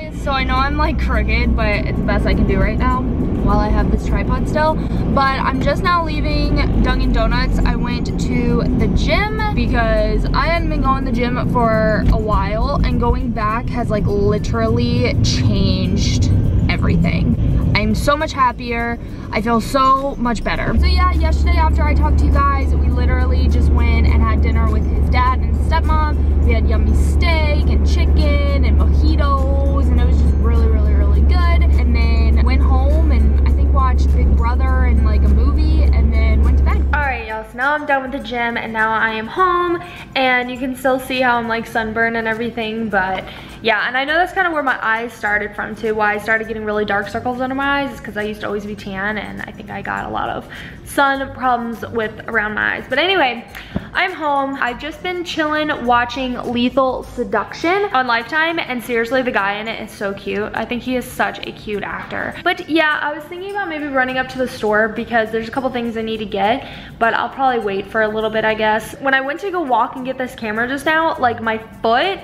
guys, so I know I'm like crooked, but it's the best I can do right now while I have this tripod still. But I'm just now leaving Dunkin' Donuts. I went to the gym because I hadn't been going to the gym for a while, and going back has like literally changed everything. I'm so much happier. I feel so much better. So yeah, yesterday after I talked to you guys, we literally just went and had dinner with his dad and stepmom. We had yummy steak and chicken and mojitos, and it was just really, really, really good. And then went home and I think watched Big Brother and like a movie, and then went to bed. All right, y'all, so now I'm done with the gym and now I am home, and you can still see how I'm like sunburned and everything, but yeah, and I know that's kind of where my eyes started from too, why I started getting really dark circles under my eyes, is because I used to always be tan, and I think I got a lot of sun problems around my eyes. But anyway, I'm home. I've just been chilling watching Lethal Seduction on Lifetime, and seriously, the guy in it is so cute. I think he is such a cute actor. But yeah, I was thinking about maybe running up to the store because there's a couple things I need to get, but I'll probably wait for a little bit, I guess. When I went to go walk and get this camera just now, like my foot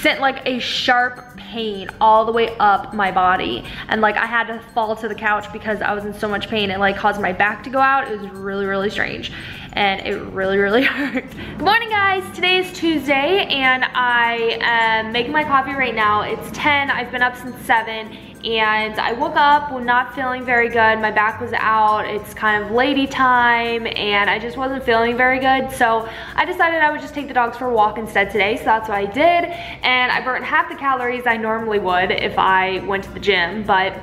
sent like a sharp pain all the way up my body, and like I had to fall to the couch because I was in so much pain. It like caused my back to go out. It was really, really strange, and it really, really hurt. Good morning, guys. Today is Tuesday and I am making my coffee right now. It's 10. I've been up since 7, and I woke up not feeling very good. My back was out. It's kind of lady time and I just wasn't feeling very good, so I decided I would just take the dogs for a walk instead today. So that's what I did, and I burnt half the calories I normally would if I went to the gym, but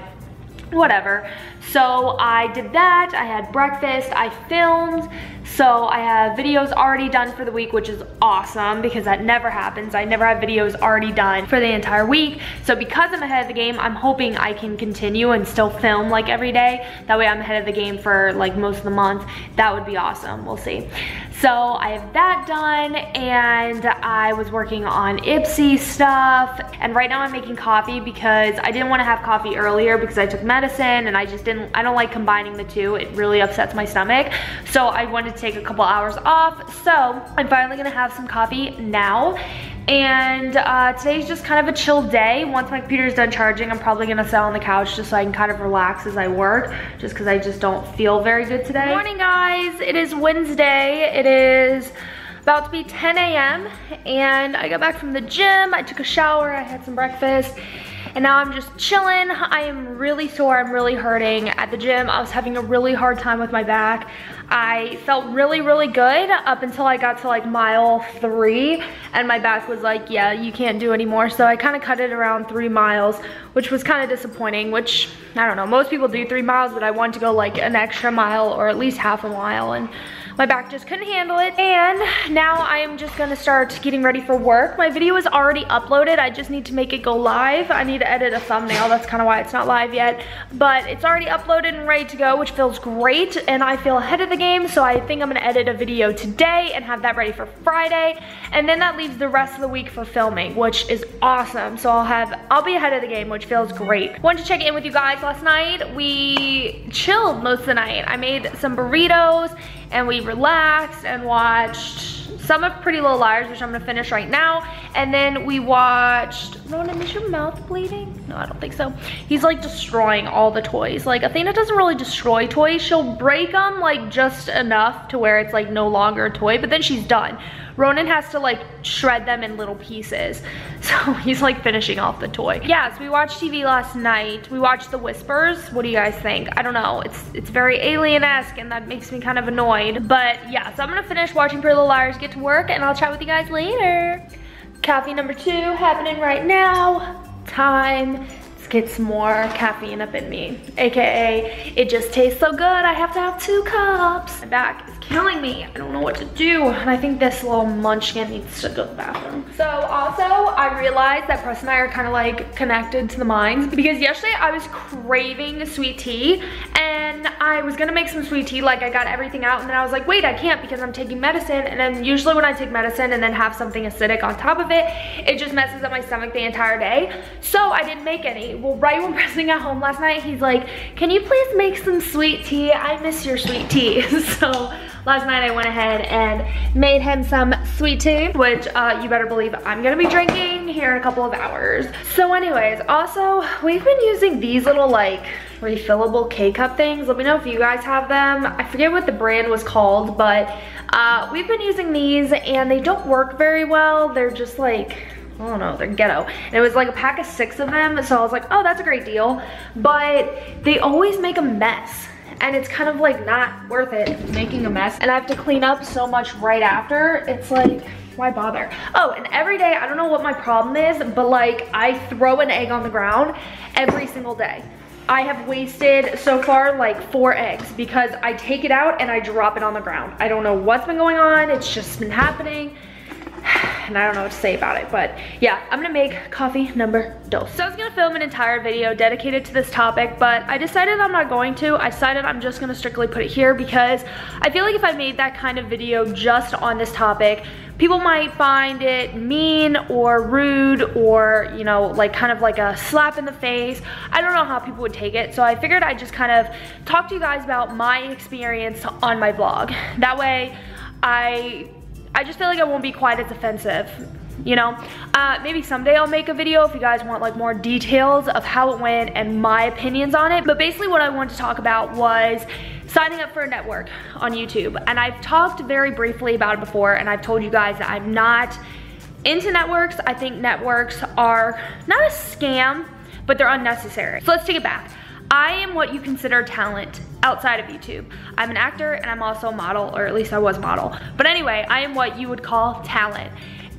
whatever. So I did that. I had breakfast. I filmed. So I have videos already done for the week, which is awesome because that never happens. I never have videos already done for the entire week. So because I'm ahead of the game, I'm hoping I can continue and still film like every day. That way I'm ahead of the game for like most of the month. That would be awesome. We'll see. So I have that done, and I was working on Ipsy stuff, and right now I'm making coffee because I didn't want to have coffee earlier because I took medicine and I don't like combining the two. It really upsets my stomach. So I wanted to take a couple hours off. So I'm finally gonna have some coffee now. And today's just kind of a chill day. Once my computer's done charging, I'm probably gonna sit on the couch just so I can kind of relax as I work, just because I just don't feel very good today. Good morning, guys. It is Wednesday. It is about to be 10 a.m. and I got back from the gym. I took a shower, I had some breakfast, and now I'm just chilling. I am really sore, I'm really hurting. At the gym, I was having a really hard time with my back. I felt really, really good up until I got to like mile 3, and my back was like, yeah, you can't do anymore. So I kind of cut it around 3 miles, which was kind of disappointing, which, I don't know, most people do 3 miles, but I wanted to go like an extra mile or at least half a mile, and my back just couldn't handle it. And now I am just gonna start getting ready for work. My video is already uploaded. I just need to make it go live. I need to edit a thumbnail. That's kind of why it's not live yet. But it's already uploaded and ready to go, which feels great. And I feel ahead of the game. So I think I'm gonna edit a video today and have that ready for Friday. And then that leaves the rest of the week for filming, which is awesome. So I'll be ahead of the game, which feels great. Wanted to check in with you guys. Last night, we chilled most of the night. I made some burritos, and we relaxed and watched some of Pretty Little Liars, which I'm gonna finish right now. And then we watched, Ronan, is your mouth bleeding? No, I don't think so. He's like destroying all the toys. Like Athena doesn't really destroy toys. She'll break them like just enough to where it's like no longer a toy, but then she's done. Ronan has to like shred them in little pieces. So he's like finishing off the toy. Yeah, so we watched TV last night. We watched The Whispers. What do you guys think? I don't know, it's very alien-esque, and that makes me kind of annoyed. But yeah, so I'm gonna finish watching Pretty Little Liars, get to work, and I'll chat with you guys later. Coffee number 2 happening right now. Time to get some more caffeine up in me. AKA, it just tastes so good, I have to have 2 cups. My back is killing me. I don't know what to do. And I think this little munchkin needs to go to the bathroom. So also, I realized that Preston and I are kind of like connected to the minds, because yesterday I was craving sweet tea, and I was gonna make some sweet tea, like I got everything out, and then I was like, wait, I can't because I'm taking medicine. And then usually when I take medicine and then have something acidic on top of it, it just messes up my stomach the entire day. So I didn't make any. Well, right when Preston got home last night, he's like, can you please make some sweet tea? I miss your sweet tea. So last night I went ahead and made him some sweet tea, which you better believe I'm gonna be drinking here in a couple of hours. So anyways, also we've been using these little like refillable K-cup things. Let me know if you guys have them. I forget what the brand was called, but we've been using these and they don't work very well. They're just like, I don't know, they're ghetto. And it was like a pack of 6 of them, so I was like, oh, that's a great deal. But they always make a mess. And it's kind of like not worth it making a mess. And I have to clean up so much right after. It's like, why bother? Oh, and every day, I don't know what my problem is, but like I throw an egg on the ground every single day. I have wasted so far like 4 eggs because I take it out and I drop it on the ground. I don't know what's been going on. It's just been happening. And I don't know what to say about it, but yeah, I'm gonna make coffee number 2. So I was gonna film an entire video dedicated to this topic, but I decided I'm not going to. I decided I'm just gonna strictly put it here because I feel like if I made that kind of video just on this topic, people might find it mean or rude or, you know, like kind of like a slap in the face. I don't know how people would take it, so I figured I'd just kind of talk to you guys about my experience on my vlog. That way, I just feel like I won't be quite as offensive, you know? Maybe someday I'll make a video if you guys want like more details of how it went and my opinions on it. But basically what I wanted to talk about was signing up for a network on YouTube. And I've talked very briefly about it before, and I've told you guys that I'm not into networks. I think networks are not a scam, but they're unnecessary. So let's take it back. I am what you consider talent outside of YouTube. I'm an actor and I'm also a model, or at least I was a model. But anyway, I am what you would call talent.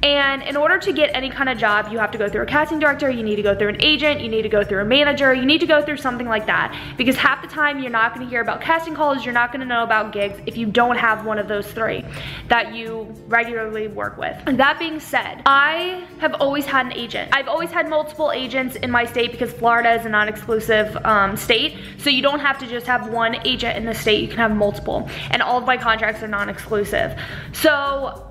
And in order to get any kind of job, you have to go through a casting director, you need to go through an agent, you need to go through a manager, you need to go through something like that. Because half the time you're not gonna hear about casting calls, you're not gonna know about gigs if you don't have one of those 3 that you regularly work with. And that being said, I have always had an agent. I've always had multiple agents in my state because Florida is a non-exclusive state. So you don't have to just have one agent in the state, you can have multiple. And all of my contracts are non-exclusive. So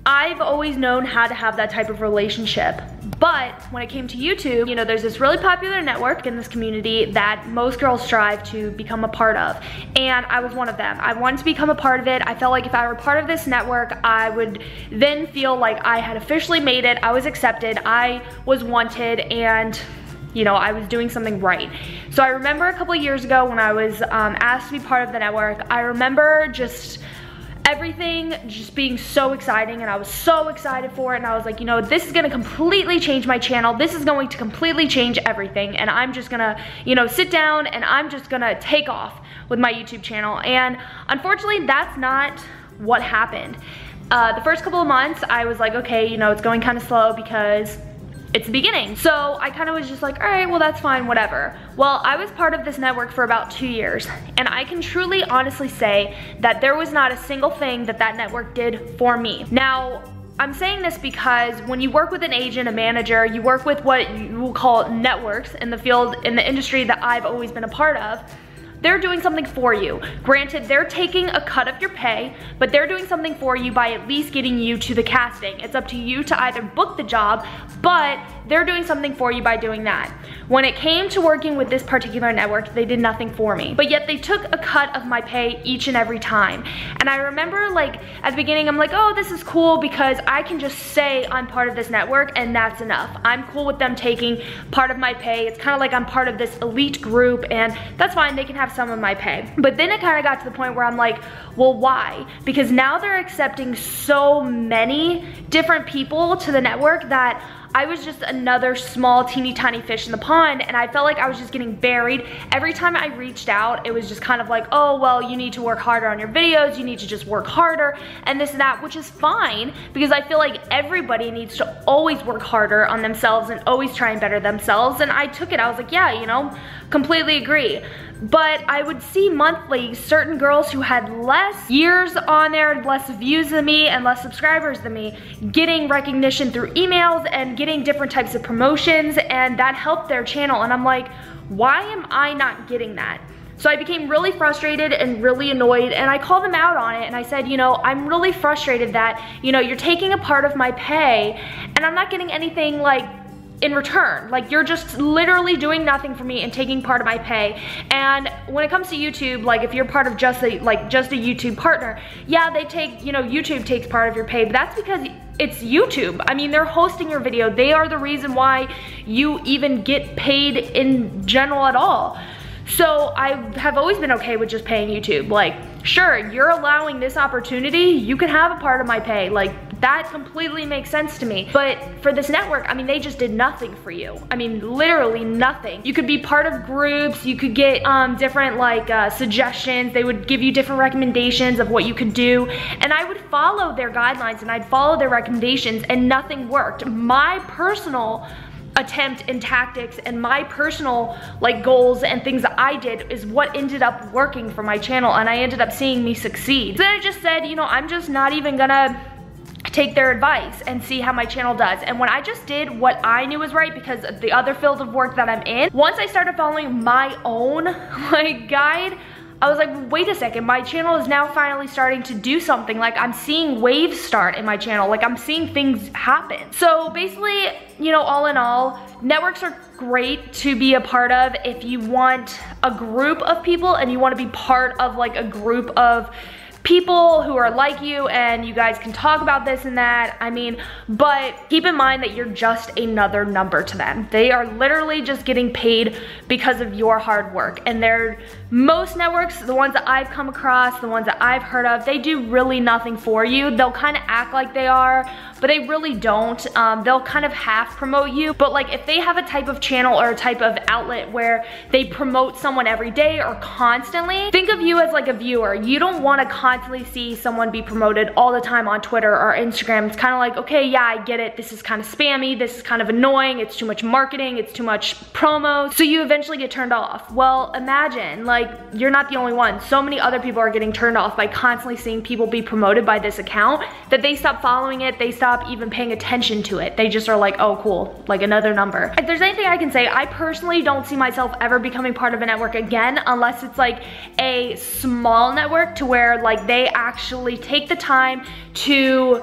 I've always known how to have that type of relationship. But when it came to YouTube, you know, there's this really popular network in this community that most girls strive to become a part of. And I was one of them. I wanted to become a part of it. I felt like if I were part of this network, I would then feel like I had officially made it. I was accepted. I was wanted, and you know, I was doing something right. So I remember a couple of years ago when I was asked to be part of the network, I remember just everything just being so exciting, and I was so excited for it, and I was like, you know, this is gonna completely change my channel. This is going to completely change everything, and I'm just gonna, you know, sit down and I'm just gonna take off with my YouTube channel. And unfortunately, that's not what happened. The first couple of months, I was like, okay, you know, it's going kind of slow because it's the beginning. So I kind of was just like, all right, well, that's fine, whatever. Well, I was part of this network for about 2 years, and I can truly, honestly say that there was not a single thing that that network did for me. Now, I'm saying this because when you work with an agent, a manager, you work with what you will call networks in the field, in the industry that I've always been a part of, they're doing something for you. Granted, they're taking a cut of your pay, but they're doing something for you by at least getting you to the casting. It's up to you to either book the job, but they're doing something for you by doing that. When it came to working with this particular network, they did nothing for me, but yet they took a cut of my pay each and every time. And I remember, like, at the beginning, I'm like, oh, this is cool because I can just say I'm part of this network and that's enough. I'm cool with them taking part of my pay. It's kind of like I'm part of this elite group, and that's fine, they can have some of my pay. But then it kind of got to the point where I'm like, well, why? Because now they're accepting so many different people to the network that I was just another small teeny tiny fish in the pond, and I felt like I was just getting buried. Every time I reached out, it was just kind of like, oh, well, you need to work harder on your videos, you need to just work harder, and this and that, which is fine, because I feel like everybody needs to always work harder on themselves and always try and better themselves. And I took it, I was like, yeah, you know, completely agree. But I would see monthly certain girls who had less years on there, less views than me, and less subscribers than me, getting recognition through emails and getting different types of promotions, and that helped their channel. And I'm like, why am I not getting that? So I became really frustrated and really annoyed, and I called them out on it, and I said, you know, I'm really frustrated that, you know, you're taking a part of my pay and I'm not getting anything like in return. Like, you're just literally doing nothing for me and taking part of my pay. And when it comes to YouTube, like if you're part of just a YouTube partner, yeah, they take, you know, YouTube takes part of your pay, but that's because it's YouTube. I mean, they're hosting your video. They are the reason why you even get paid in general at all. So I have always been okay with just paying YouTube. Like, sure, you're allowing this opportunity, you can have a part of my pay. Like, that completely makes sense to me. But for this network, I mean, they just did nothing for you. I mean, literally nothing. You could be part of groups, you could get different like suggestions, they would give you different recommendations of what you could do, and I would follow their guidelines and I'd follow their recommendations, and nothing worked. My personal attempt and tactics and my personal like goals and things that I did is what ended up working for my channel, and I ended up seeing me succeed. So then I just said, you know, I'm just not even gonna take their advice and see how my channel does. And when I just did what I knew was right because of the other field of work that I'm in, once I started following my own like guide, I was like, wait a second, my channel is now finally starting to do something. Like, I'm seeing waves start in my channel. Like, I'm seeing things happen. So basically, you know, all in all, networks are great to be a part of if you want a group of people and you want to be part of like a group of people who are like you and you guys can talk about this and that. I mean, but keep in mind that you're just another number to them. They are literally just getting paid because of your hard work. And most networks, the ones that I've come across, the ones that I've heard of, they do really nothing for you. They'll kind of act like they are, but they really don't. They'll kind of half promote you, but like if they have a type of channel or a type of outlet where they promote someone every day or constantly, think of you as like a viewer. You don't want to constantly see someone be promoted all the time on Twitter or Instagram. It's kind of like, okay, yeah, I get it. This is kind of spammy. This is kind of annoying. It's too much marketing. It's too much promo. So you eventually get turned off. Well, imagine, like, you're not the only one. So many other people are getting turned off by constantly seeing people be promoted by this account that they stop following it. They stop even paying attention to it. They just are like, oh, cool, like another number. If there's anything I can say, I personally don't see myself ever becoming part of a network again, unless it's like a small network to where like they actually take the time to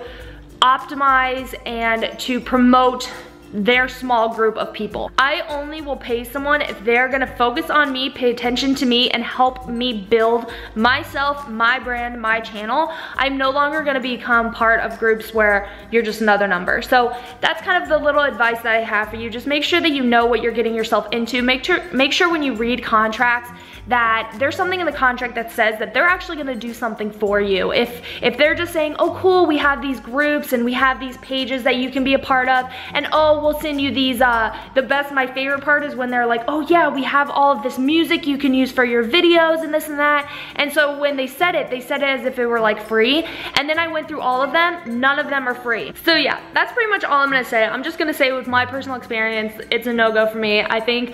optimize and to promote their small group of people. I only will pay someone if they're gonna focus on me, pay attention to me, and help me build myself, my brand, my channel. I'm no longer gonna become part of groups where you're just another number. So that's kind of the little advice that I have for you. Just make sure that you know what you're getting yourself into. Make sure when you read contracts that there's something in the contract that says that they're actually gonna do something for you. If they're just saying, oh cool, we have these groups and we have these pages that you can be a part of, and oh, we'll send you these, my favorite part is when they're like, oh yeah, we have all of this music you can use for your videos and this and that. And so when they said it as if it were like free. And then I went through all of them, none of them are free. So yeah, that's pretty much all I'm gonna say. I'm just gonna say with my personal experience, it's a no-go for me. I think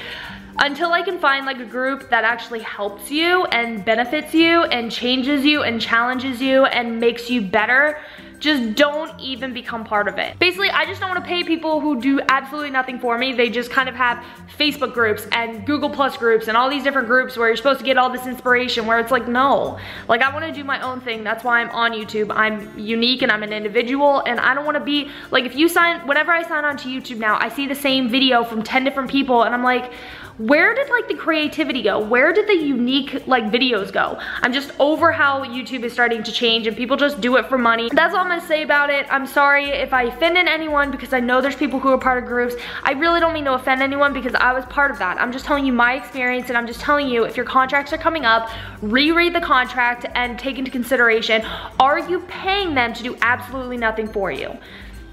until I can find like a group that actually helps you and benefits you and changes you and challenges you and makes you better, just don't even become part of it. Basically, I just don't want to pay people who do absolutely nothing for me. They just kind of have Facebook groups and Google Plus groups and all these different groups where you're supposed to get all this inspiration, where it's like, no. Like, I want to do my own thing. That's why I'm on YouTube. I'm unique and I'm an individual, and I don't want to be, like, whenever I sign on to YouTube now, I see the same video from 10 different people and I'm like, where did like the creativity go? Where did the unique like videos go? I'm just over how YouTube is starting to change and people just do it for money. That's all I'm gonna say about it. I'm sorry if I offended anyone, because I know there's people who are part of groups. I really don't mean to offend anyone because I was part of that. I'm just telling you my experience, and I'm just telling you, if your contracts are coming up, reread the contract and take into consideration, are you paying them to do absolutely nothing for you?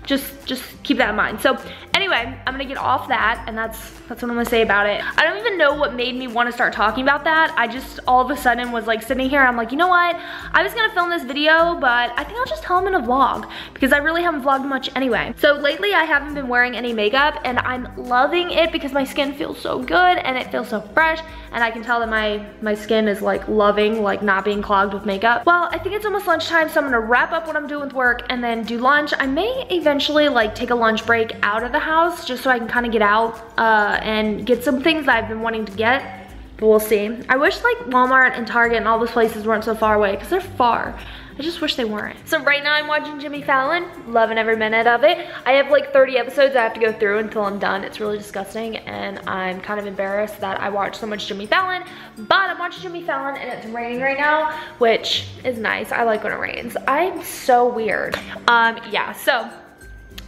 Just keep that in mind. So anyway, I'm gonna get off that, and that's what I'm gonna say about it. I don't even know what made me want to start talking about that. I just all of a sudden was like sitting here, I'm like, you know what? I was gonna film this video, but I think I'll just tell them in a vlog, because I really haven't vlogged much anyway. So lately I haven't been wearing any makeup, and I'm loving it because my skin feels so good and it feels so fresh, and I can tell that my skin is like loving like not being clogged with makeup. Well, I think it's almost lunchtime, so I'm gonna wrap up what I'm doing with work and then do lunch. I may eventually like take a lunch break out of the house just so I can kind of get out and get some things that I've been wanting to get. but we'll see. I wish like Walmart and Target and all those places weren't so far away, because they're far. I just wish they weren't. So right now I'm watching Jimmy Fallon, loving every minute of it. I have like 30 episodes I have to go through until I'm done. It's really disgusting, and I'm kind of embarrassed that I watch so much Jimmy Fallon, but I'm watching Jimmy Fallon and it's raining right now, which is nice. I like when it rains. I'm so weird. Yeah, so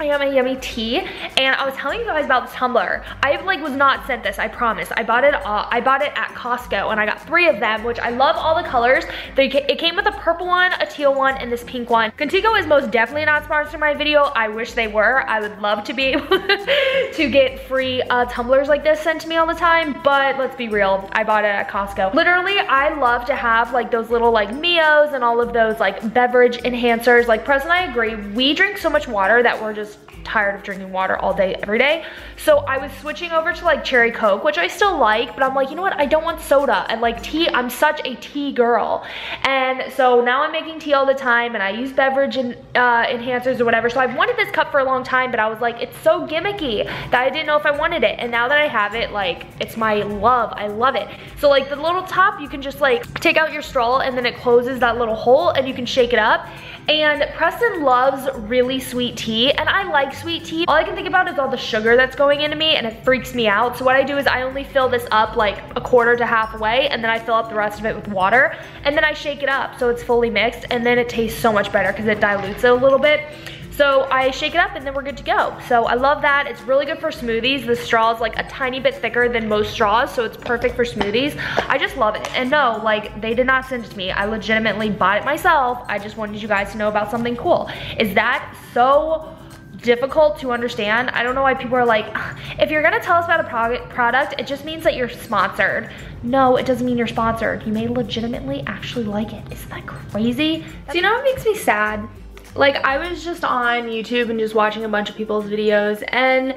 I got my yummy tea, and I was telling you guys about this tumbler. I like was not sent this, I promise. I bought it at Costco, and I got 3 of them, which I love all the colors. It came with a purple one, a teal one, and this pink one. Contigo is most definitely not sponsoring my video. I wish they were. I would love to be able to get free tumblers like this sent to me all the time, but let's be real, I bought it at Costco. Literally, I love to have like those little like Mios and all of those like beverage enhancers. Like Press and I agree, we drink so much water that we're just tired of drinking water all day, every day. So I was switching over to like cherry Coke, which I still like, but I'm like, you know what? I don't want soda. And like tea, I'm such a tea girl. And so now I'm making tea all the time, and I use beverage enhancers or whatever. So I've wanted this cup for a long time, but I was like, it's so gimmicky that I didn't know if I wanted it. And now that I have it, like, it's my love. I love it. So like the little top, you can just like take out your straw, and then it closes that little hole, and you can shake it up. And Preston loves really sweet tea, and I like sweet tea. All I can think about is all the sugar that's going into me, and it freaks me out. So what I do is I only fill this up like a quarter to halfway, and then I fill up the rest of it with water, and then I shake it up so it's fully mixed, and then it tastes so much better because it dilutes it a little bit. So I shake it up, and then we're good to go. So I love that. It's really good for smoothies. The straw is like a tiny bit thicker than most straws, so it's perfect for smoothies. I just love it. And no, like, they did not send it to me. I legitimately bought it myself. I just wanted you guys to know about something cool. Is that so difficult to understand? I don't know why people are like, if you're gonna tell us about a product, it just means that you're sponsored. No, it doesn't mean you're sponsored. You may legitimately actually like it. Isn't that crazy? So you know what makes me sad? Like, I was just on YouTube and just watching a bunch of people's videos, and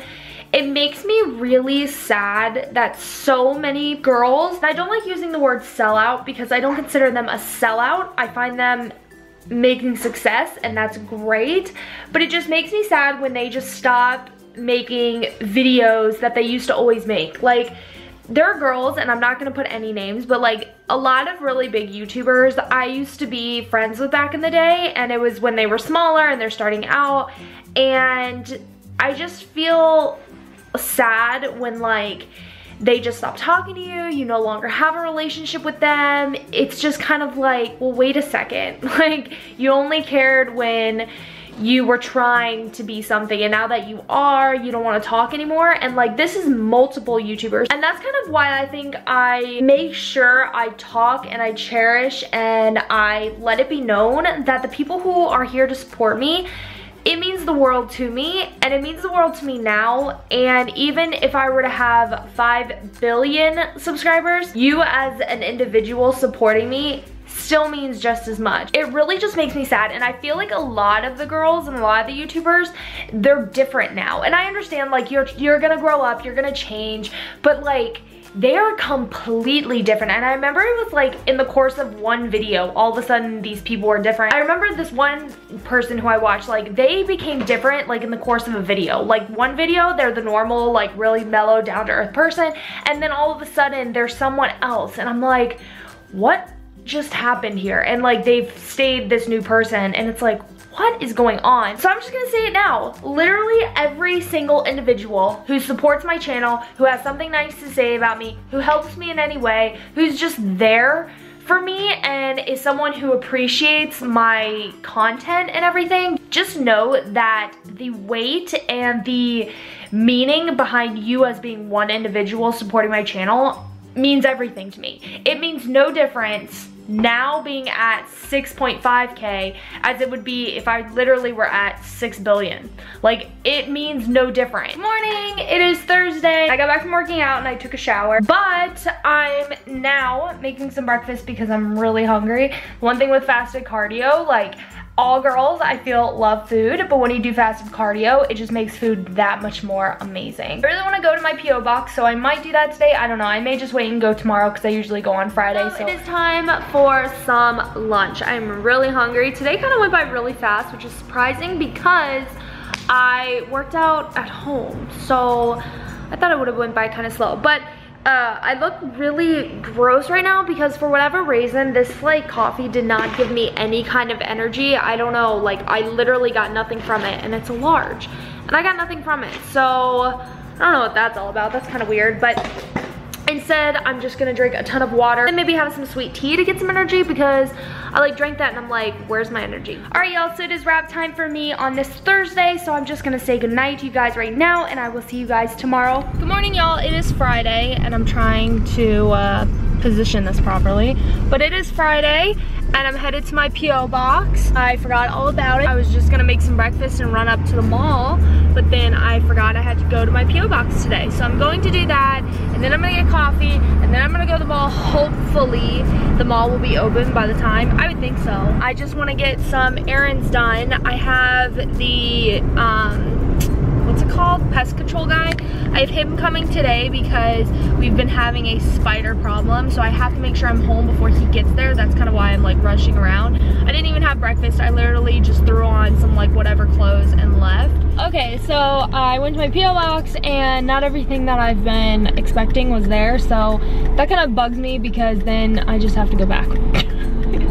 it makes me really sad that so many girls, and I don't like using the word sellout because I don't consider them a sellout. I find them making success, and that's great, but it just makes me sad when they just stop making videos that they used to always make. Like, there are girls, and I'm not gonna put any names, but like a lot of really big YouTubers I used to be friends with back in the day, and it was when they were smaller and they're starting out, and I just feel sad when like they just stop talking to you, you no longer have a relationship with them. It's just kind of like, well, wait a second. Like, you only cared when you were trying to be something, and now that you are, you don't want to talk anymore. And like, this is multiple YouTubers, and that's kind of why I think I make sure I talk and I cherish and I let it be known that the people who are here to support me, it means the world to me, and it means the world to me now. And even if I were to have 5 billion subscribers, you as an individual supporting me still means just as much. It really just makes me sad, and I feel like a lot of the girls and a lot of the YouTubers, they're different now. And I understand, like, you're gonna grow up, you're gonna change, but like, they are completely different. And I remember it was like in the course of one video, all of a sudden these people were different. I remember this one person who I watched, like, they became different like in the course of a video. Like, one video, they're the normal, like, really mellow, down-to-earth person, and then all of a sudden they're someone else, and I'm like, what just happened here? And like, they've stayed this new person, and it's like, what is going on? So I'm just gonna say it now. Literally every single individual who supports my channel, who has something nice to say about me, who helps me in any way, who's just there for me and is someone who appreciates my content and everything, just know that the weight and the meaning behind you as being one individual supporting my channel means everything to me. It means no difference now being at 6.5K as it would be if I literally were at 6 billion. Like, it means no different. Good morning, it is Thursday. I got back from working out and I took a shower, but I'm now making some breakfast because I'm really hungry. One thing with fasted cardio, like, all girls, I feel, love food, but when you do fasted cardio, it just makes food that much more amazing. I really want to go to my P.O. box, so I might do that today. I don't know. I may just wait and go tomorrow because I usually go on Friday. So it is time for some lunch. I'm really hungry. Today kind of went by really fast, which is surprising because I worked out at home, so I thought it would have went by kind of slow. But I look really gross right now because for whatever reason, this like coffee did not give me any kind of energy. I don't know, like I literally got nothing from it, and it's a large. And I got nothing from it. So I don't know what that's all about. That's kind of weird, but instead, I'm just gonna drink a ton of water and maybe have some sweet tea to get some energy because I like drank that and I'm like, where's my energy? All right, y'all, so it is wrap time for me on this Thursday. So I'm just gonna say goodnight to you guys right now and I will see you guys tomorrow. Good morning, y'all. It is Friday and I'm trying to position this properly, but it is Friday and I'm headed to my P.O. box. I forgot all about it. I was just gonna make some breakfast and run up to the mall, but then I forgot I had to go to my P.O. box today. So I'm going to do that, and then I'm gonna get coffee, and then I'm gonna go to the mall. Hopefully, the mall will be open by the time. I would think so. I just wanna get some errands done. I have the, what's it called? Pest control guy. I have him coming today because we've been having a spider problem, so I have to make sure I'm home before he gets there. That's kind of why I'm like rushing around. I didn't even have breakfast. I literally just threw on some like whatever clothes and left. Okay, so I went to my P.O. box and not everything that I've been expecting was there, so that kind of bugs me because then I just have to go back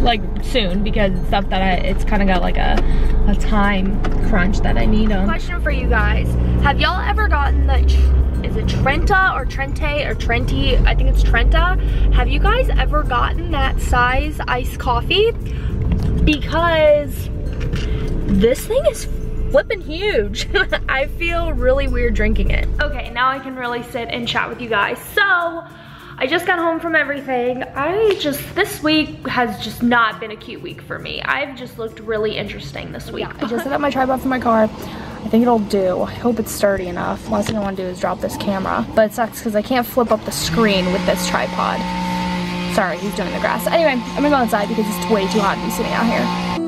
like soon because it's stuff that it's kind of got like a time crunch that I need them. Question for you guys. Have y'all ever gotten the, is it Trenta or Trente or Trenti? I think it's Trenta. Have you guys ever gotten that size iced coffee? Because this thing is flipping huge. I feel really weird drinking it. Okay, now I can really sit and chat with you guys. So, I just got home from everything. This week has just not been a cute week for me. I've just looked really interesting this week. Yeah, I just set up my tripod for my car. I think it'll do. I hope it's sturdy enough. Last thing I want to do is drop this camera. But it sucks because I can't flip up the screen with this tripod. Sorry, he's doing the grass. Anyway, I'm gonna go inside because it's way too hot to be sitting out here.